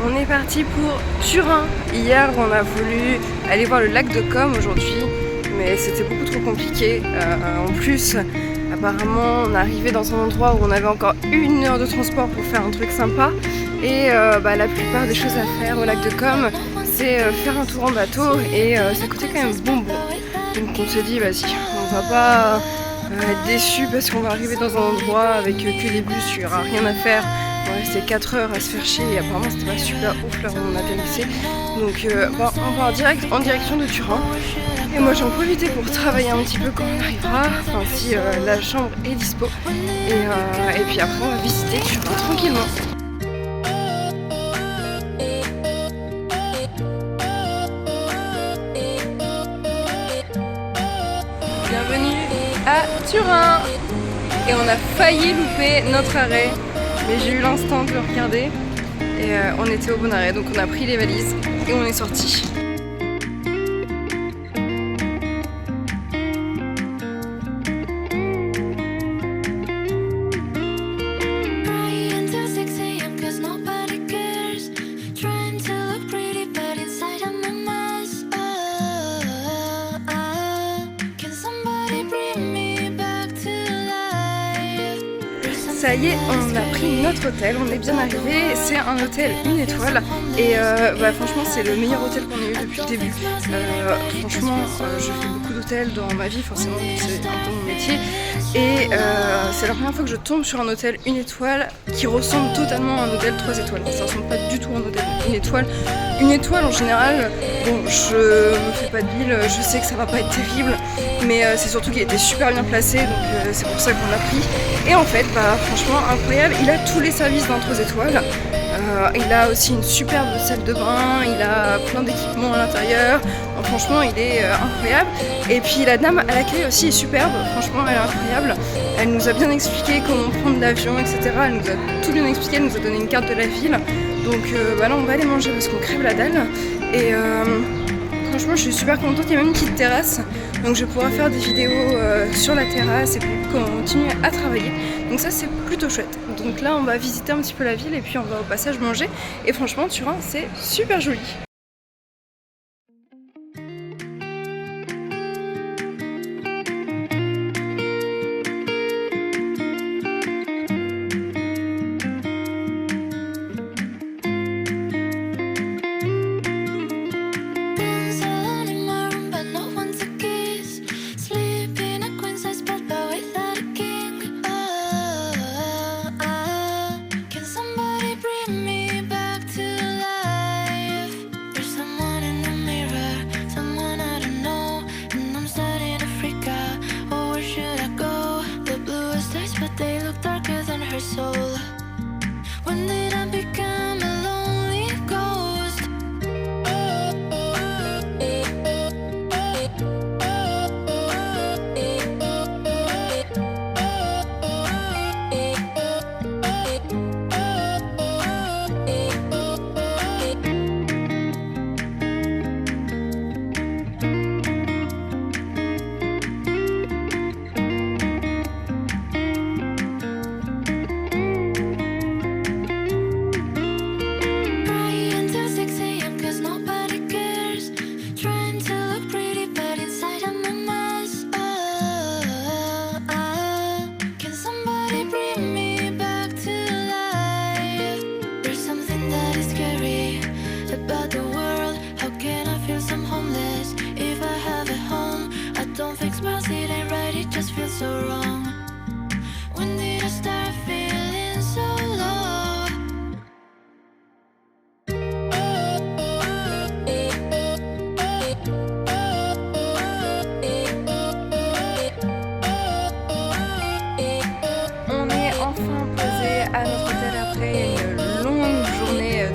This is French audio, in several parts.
On est parti pour Turin. Hier on a voulu aller voir le lac de Comme aujourd'hui, mais c'était beaucoup trop compliqué. En plus, apparemment on est arrivé dans un endroit où on avait encore 1 heure de transport pour faire un truc sympa. Et la plupart des choses à faire au lac de Comme, c'est faire un tour en bateau et ça coûtait quand même bonbon. Donc on s'est dit vas-y, on va pas être déçus parce qu'on va arriver dans un endroit avec que des bus, il n'y aura rien à faire. On va rester 4 heures à se faire chier et apparemment c'était pas super ouf là où on atterrissait. Donc on va en direction de Turin. Et moi j'en profite pour travailler un petit peu quand on arrivera, enfin si la chambre est dispo. Et puis après on va visiter Turin tranquillement. Bienvenue à Turin. Et on a failli louper notre arrêt, mais j'ai eu l'instant de le regarder et on était au bon arrêt, donc on a pris les valises et on est sorti. Ça y est, on a pris notre hôtel, on est bien arrivé, c'est un hôtel 1 étoile et franchement c'est le meilleur hôtel qu'on ait eu depuis le début. Franchement, je fais beaucoup d'hôtels dans ma vie, forcément c'est un peu mon métier et c'est la première fois que je tombe sur un hôtel 1 étoile qui ressemble totalement à un hôtel 3 étoiles. Ça ressemble pas du tout à un hôtel 1 étoile. 1 étoile en général, bon je me fais pas de bile, je sais que ça va pas être terrible, mais c'est surtout qu'il était super bien placé, donc c'est pour ça qu'on l'a pris. Et en fait, franchement incroyable, il a tous les services d'un 3 étoiles, il a aussi une superbe salle de bain, il a plein d'équipements à l'intérieur, franchement il est incroyable. Et puis la dame à l'accueil aussi est superbe, franchement elle est incroyable, elle nous a bien expliqué comment prendre l'avion, etc. Elle nous a tout bien expliqué, elle nous a donné une carte de la ville, donc là on va aller manger parce qu'on crève la dalle. Et franchement je suis super contente, il y a même une petite terrasse, donc je vais pouvoir faire des vidéos sur la terrasse et puis continuer à travailler, donc ça c'est plutôt chouette. Donc là on va visiter un petit peu la ville et puis on va au passage manger, et franchement Turin c'est super joli.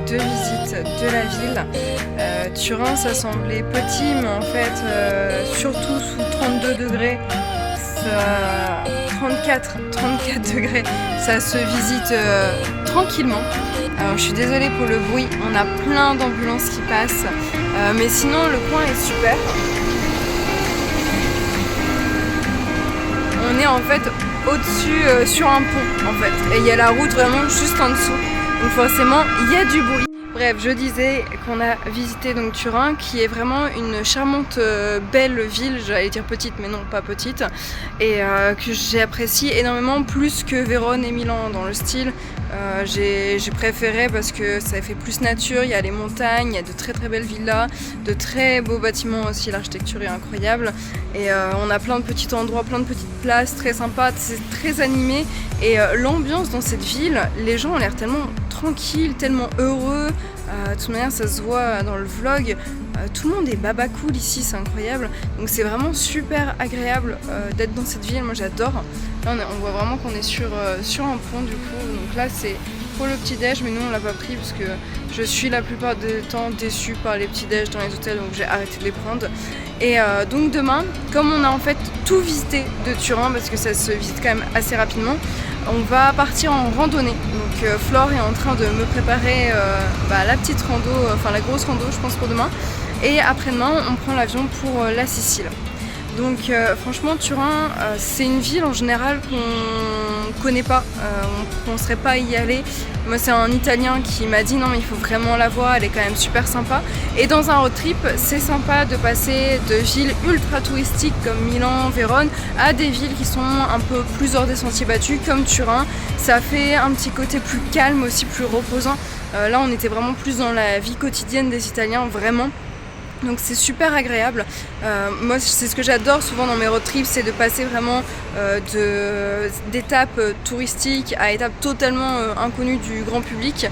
De visite de la ville. Turin ça semblait petit, mais en fait surtout sous 32 degrés, 34 degrés, ça se visite tranquillement. Alors je suis désolée pour le bruit, on a plein d'ambulances qui passent, mais sinon le coin est super. On est en fait au-dessus sur un pont en fait, et il y a la route vraiment juste en dessous. Donc forcément il y a du bruit. Bref, je disais qu'on a visité donc Turin, qui est vraiment une charmante, belle ville, j'allais dire petite, mais non, pas petite, et que j'ai apprécié énormément, plus que Vérone et Milan dans le style. J'ai préféré parce que ça fait plus nature, il y a les montagnes, il y a de très très belles villas, de très beaux bâtiments aussi, l'architecture est incroyable, et on a plein de petits endroits, plein de petites places très sympas, c'est très animé, et l'ambiance dans cette ville, les gens ont l'air tellement tranquilles, tellement heureux. De toute manière, ça se voit dans le vlog, tout le monde est baba cool ici, c'est incroyable, donc c'est vraiment super agréable d'être dans cette ville, moi j'adore. Là on voit vraiment qu'on est sur un pont du coup, donc là c'est pour le petit déj, mais nous on l'a pas pris parce que je suis la plupart du temps déçue par les petits déj dans les hôtels, donc j'ai arrêté de les prendre. Et donc demain, comme on a en fait tout visité de Turin, parce que ça se visite quand même assez rapidement, on va partir en randonnée. Donc Flore est en train de me préparer la petite rando, enfin la grosse rando je pense pour demain. Et après-demain on prend l'avion pour la Sicile. Donc franchement Turin c'est une ville en général qu'on connaît pas, on ne penserait pas y aller. Moi c'est un Italien qui m'a dit non mais il faut vraiment la voir, elle est quand même super sympa. Et dans un road trip c'est sympa de passer de villes ultra touristiques comme Milan, Vérone à des villes qui sont un peu plus hors des sentiers battus comme Turin. Ça fait un petit côté plus calme aussi, plus reposant. Là on était vraiment plus dans la vie quotidienne des Italiens vraiment. Donc c'est super agréable. Moi c'est ce que j'adore souvent dans mes road trips, c'est de passer vraiment d'étapes touristiques à étapes totalement inconnues du grand public.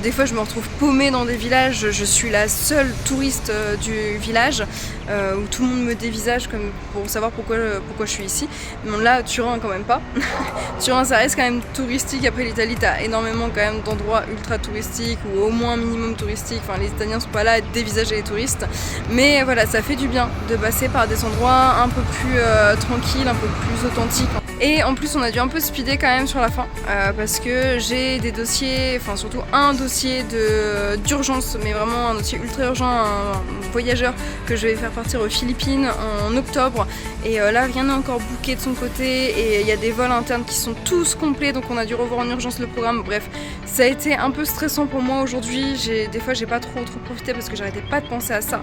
Des fois je me retrouve paumée dans des villages, je suis la seule touriste du village, où tout le monde me dévisage comme pour savoir pourquoi je suis ici. Bon là Turin quand même pas. Turin ça reste quand même touristique, après l'Italie t'as énormément quand même d'endroits ultra touristiques ou au moins minimum touristiques, enfin les Italiens sont pas là à dévisager les touristes. Mais voilà, ça fait du bien de passer par des endroits un peu plus tranquilles, un peu plus authentiques. Et en plus on a dû un peu speeder quand même sur la fin parce que j'ai des dossiers, enfin surtout un dossier d'urgence, mais vraiment un dossier ultra urgent, un voyageur que je vais faire partir aux Philippines en octobre. Et là rien n'est encore booké de son côté et il y a des vols internes qui sont tous complets, donc on a dû revoir en urgence le programme. Bref, ça a été un peu stressant pour moi aujourd'hui. Des fois j'ai pas trop profité parce que j'arrêtais pas de penser à ça.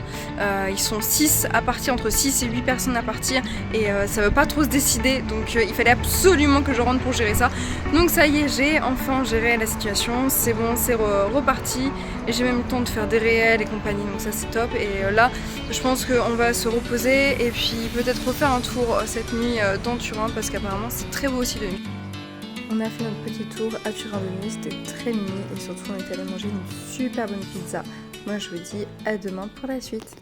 Ils sont 6 à partir, entre 6 et 8 personnes à partir, et ça veut pas trop se décider, donc il fallait absolument que je rentre pour gérer ça. Donc ça y est, j'ai enfin géré la situation, c'est bon, c'est reparti, et j'ai même eu le temps de faire des réels et compagnie, donc ça c'est top. Et là je pense qu'on va se reposer et puis peut-être refaire un tour cette nuit dans Turin, parce qu'apparemment c'est très beau aussi de nuit. On a fait notre petit tour à Turin de nuit, c'était très mignon, et surtout on est allé manger une super bonne pizza. Moi je vous dis à demain pour la suite.